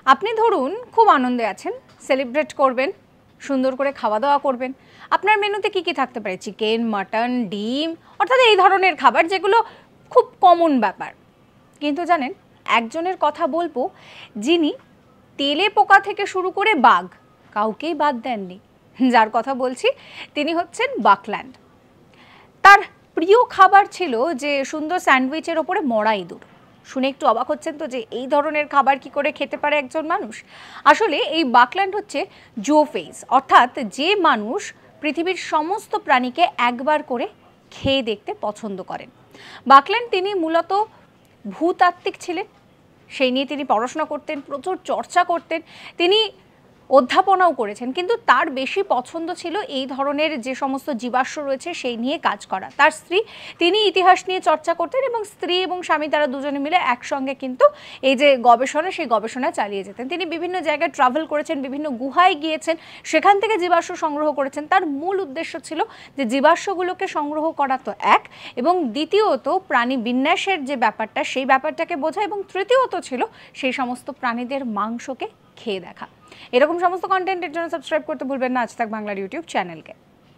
আপনি ধরুন খুব আনন্দে আছেন, সেলিব্রেট করবেন, সুন্দর করে খাওয়া দাওয়া করবেন। আপনার মেনুতে কি কি থাকতে পারে? চিকেন, মাটন, ডিম, অর্থাৎ এই ধরনের খাবার যেগুলো খুব কমন ব্যাপার। কিন্তু জানেন, একজনের কথা বলবো যিনি তেলে পোকা থেকে শুরু করে বাঘ কাউকেই বাদ দেননি। যার কথা বলছি তিনি হচ্ছেন বাকল্যান্ড। তার প্রিয় খাবার ছিল যে সুন্দর স্যান্ডউইচের ওপরে মরা ইঁদুর। শুনে একটু অবাক হচ্ছেন তো যে এই ধরনের খাবার কি করে খেতে পারে একজন মানুষ। আসলে এই বাকল্যান্ড হচ্ছে জুওফেজ, অর্থাৎ যে মানুষ পৃথিবীর সমস্ত প্রাণীকে একবার করে খেয়ে দেখতে পছন্দ করেন। বাকল্যান্ড তিনি মূলত ভূতাত্ত্বিক ছিলেন, সেই নিয়ে তিনি পড়াশোনা করতেন, প্রচুর চর্চা করতেন, তিনি অধ্যাপনাও করেছেন, কিন্তু তার বেশি পছন্দ ছিল এই ধরনের যে সমস্ত জীবাশ্ম রয়েছে সেই নিয়ে কাজ করা। তার স্ত্রী, তিনি ইতিহাস নিয়ে চর্চা করতেন এবং স্ত্রী এবং স্বামী তারা দুজনে মিলে একসঙ্গে কিন্তু এই যে গবেষণা, সেই গবেষণা চালিয়ে যেতেন। তিনি বিভিন্ন জায়গায় ট্রাভেল করেছেন, বিভিন্ন গুহায় গিয়েছেন, সেখান থেকে জীবাশ্ম সংগ্রহ করেছেন। তার মূল উদ্দেশ্য ছিল যে জীবাশ্মগুলোকে সংগ্রহ করা তো এক, এবং দ্বিতীয়ত প্রাণী বিন্যাসের যে ব্যাপারটা সেই ব্যাপারটাকে বোঝা, এবং তৃতীয়ত ছিল সেই সমস্ত প্রাণীদের মাংসকে খেয়ে দেখা। এরকম সমস্ত কন্টেন্টের জন্য সাবস্ক্রাইব করতে ভুলবেন না আজ তাক বাংলার ইউটিউব চ্যানেলকে।